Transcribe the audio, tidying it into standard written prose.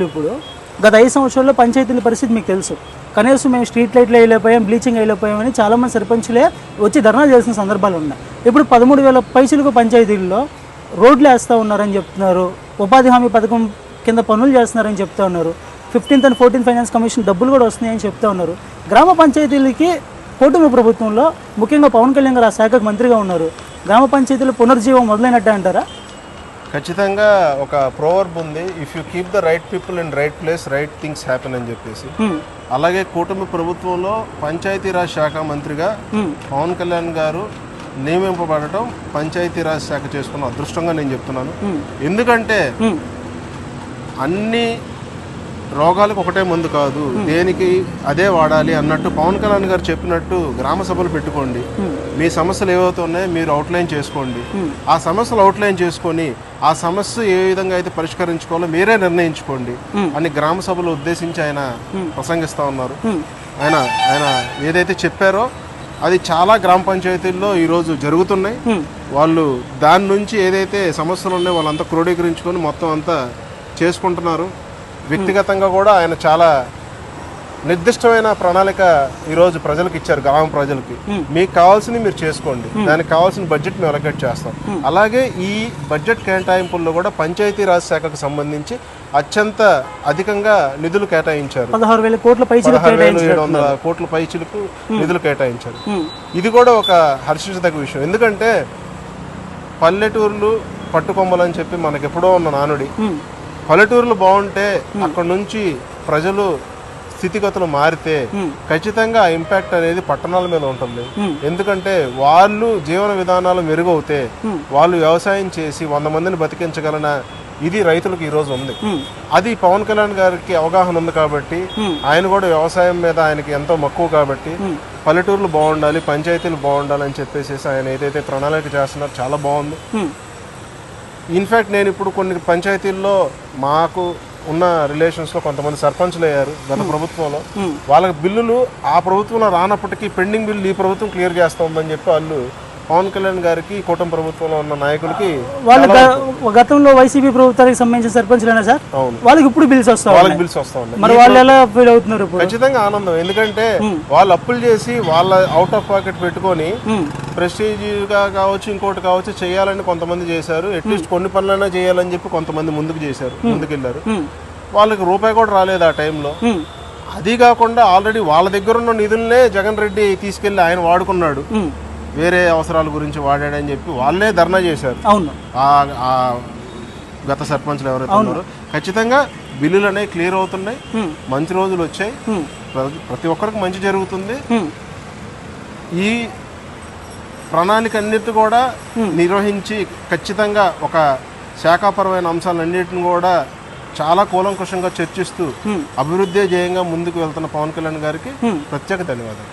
ఇప్పుడు గత 5 సంవత్సరాల్లో పంచాయతీల పరిస్థితి మీకు తెలుసు. కనీసం మేము స్ట్రీట్ లైట్లు వేయలేకపోయాం, బ్లీచింగ్ వేయలేకపోయామని చాలామంది సర్పంచులే వచ్చి ధర్నా చేసిన సందర్భాలు ఉన్నాయి. ఇప్పుడు 13,000 పైసలకు పంచాయతీల్లో రోడ్లు వేస్తూ ఉన్నారని చెప్తున్నారు. ఉపాధి హామీ పథకం కింద పనులు చేస్తున్నారని చెప్తా ఉన్నారు. 15th and 14th finance commission డబ్బులు కూడా వస్తున్నాయని చెప్తా ఉన్నారు. గ్రామ పంచాయతీలకి కూటమి ప్రభుత్వంలో ముఖ్యంగా పవన్ కళ్యాణ్ గారు ఆ శాఖకు మంత్రిగా ఉన్నారు. గ్రామ పంచాయతీల పునర్జీవం మొదలైనట్టే అంటారా? ఖచ్చితంగా ఒక ప్రోవర్బ్ ఉంది, if you keep the right people in right place right things happen అని చెప్పేసి. అలాగే కూటమి ప్రభుత్వంలో పంచాయతీరాజ్ శాఖ మంత్రిగా పవన్ కళ్యాణ్ గారు నియమింపబడటం పంచాయతీరాజ్ శాఖ చేసుకున్న అదృష్టంగా నేను చెప్తున్నాను. ఎందుకంటే అన్ని రోగాలకు ఒకటే మందు కాదు, దేనికి అదే వాడాలి అన్నట్టు పవన్ కళ్యాణ్ గారు చెప్పినట్టు గ్రామ సభలు పెట్టుకోండి, మీ సమస్యలు ఏవైతే ఉన్నాయో మీరు అవుట్లైన్ చేసుకోండి, ఆ సమస్యలు అవుట్లైన్ చేసుకొని ఆ సమస్య ఏ విధంగా అయితే పరిష్కరించుకోవాలో మీరే నిర్ణయించుకోండి అని గ్రామ సభలు ఉద్దేశించి ఆయన ప్రసంగిస్తూ ఉన్నారు. ఆయన ఏదైతే చెప్పారో అది చాలా గ్రామ పంచాయతీల్లో ఈరోజు జరుగుతున్నాయి. వాళ్ళు దాని నుంచి ఏదైతే సమస్యలు ఉన్నాయో వాళ్ళంతా క్రోడీకరించుకొని మొత్తం అంతా చేసుకుంటున్నారు. వ్యక్తిగతంగా కూడా ఆయన చాలా నిర్దిష్టమైన ప్రణాళిక ఈరోజు ప్రజలకు ఇచ్చారు. గ్రామ ప్రజలకి మీకు కావాల్సినవి మీరు చేసుకోండి, దానికి కావాల్సిన బడ్జెట్ మేము అలొకేట్ చేస్తాం. అలాగే ఈ బడ్జెట్ కేటాయింపుల్లో కూడా పంచాయతీరాజ్ శాఖకు సంబంధించి అత్యంత అధికంగా నిధులు కేటాయించారు. 16,700 కోట్ల పైచిలకు నిధులు కేటాయించారు. ఇది కూడా ఒక హర్షించదగ్గ విషయం. ఎందుకంటే పల్లెటూర్లు పట్టుకొమ్మలని చెప్పి మనకి ఎప్పుడో ఉన్న నానుడి. పల్లెటూర్లు బాగుంటే అక్కడ నుంచి ప్రజలు స్థితిగతులు మారితే ఖచ్చితంగా ఆ ఇంపాక్ట్ అనేది పట్టణాల మీద ఉంటుంది. ఎందుకంటే వాళ్ళు జీవన విధానాలు మెరుగవుతే వాళ్ళు వ్యవసాయం చేసి 100 మందిని బతికించగలన ఇది రైతులకు ఈ రోజు ఉంది. అది పవన్ కళ్యాణ్ గారికి అవగాహన ఉంది కాబట్టి ఆయన కూడా వ్యవసాయం మీద ఆయనకి ఎంతో మక్కువ కాబట్టి పల్లెటూర్లు బాగుండాలి, పంచాయతీలు బాగుండాలి అని చెప్పేసి ఆయన ఏదైతే ప్రణాళిక చేస్తున్నారో చాలా బాగుంది. ఇన్ఫ్యాక్ట్ నేను ఇప్పుడు కొన్ని పంచాయతీల్లో మాకు ఉన్న రిలేషన్స్లో కొంతమంది సర్పంచ్లు అయ్యారు గత ప్రభుత్వంలో. వాళ్ళకి బిల్లులు ఆ ప్రభుత్వంలో రానప్పటికీ పెండింగ్ బిల్లు ఈ ప్రభుత్వం క్లియర్ చేస్తుందని చెప్పి వాళ్ళు పవన్ కళ్యాణ్ గారికి కూటమి ప్రభుత్వంలో ఉన్న నాయకులకి గతంలో వైసీపీ ప్రభుత్వానికి సంబంధించిన సర్పంచ్లైనా సార్ వాళ్ళకి ఇప్పుడు బిల్స్ వస్తాయి, వాళ్ళకి బిల్స్ వస్తా ఉన్నాయి. మరి వాళ్ళు ఎలా ఫీల్ అవుతున్నారు? ఖచ్చితంగా ఆనందం. ఎందుకంటే వాళ్ళు అప్పులు చేసి వాళ్ళ అవుట్ ఆఫ్ పాకెట్ పెట్టుకొని ప్రెస్టీజ్గా కావచ్చు ఇంకోటి కావచ్చు చేయాలని కొంతమంది చేశారు. అట్లీస్ట్ కొన్ని పనులైనా చేయాలని చెప్పి కొంతమంది ముందుకెళ్ళారు. వాళ్ళకి రూపాయి కూడా రాలేదు ఆ టైంలో. అది కాకుండా ఆల్రెడీ వాళ్ళ దగ్గర ఉన్న నిధులనే జగన్ రెడ్డి తీసుకెళ్లి ఆయన వాడుకున్నాడు, వేరే అవసరాల గురించి వాడాడని చెప్పి వాళ్ళే ధర్నా చేశారు. అవును, గత సర్పంచ్లు ఎవరైతే ఉన్నారో ఖచ్చితంగా బిల్లులు అనేవి క్లియర్ అవుతున్నాయి. మంచి రోజులు వచ్చాయి, ప్రతి ఒక్కరికి మంచి జరుగుతుంది. ఈ ప్రణాళిక అన్నిటి కూడా నిర్వహించి ఖచ్చితంగా ఒక శాఖాపరమైన అంశాలన్నిటిని కూడా చాలా కూలంకుషంగా చర్చిస్తూ అభివృద్ధి ధ్యేయంగా ముందుకు వెళ్తున్న పవన్ కళ్యాణ్ గారికి ప్రత్యేక ధన్యవాదాలు.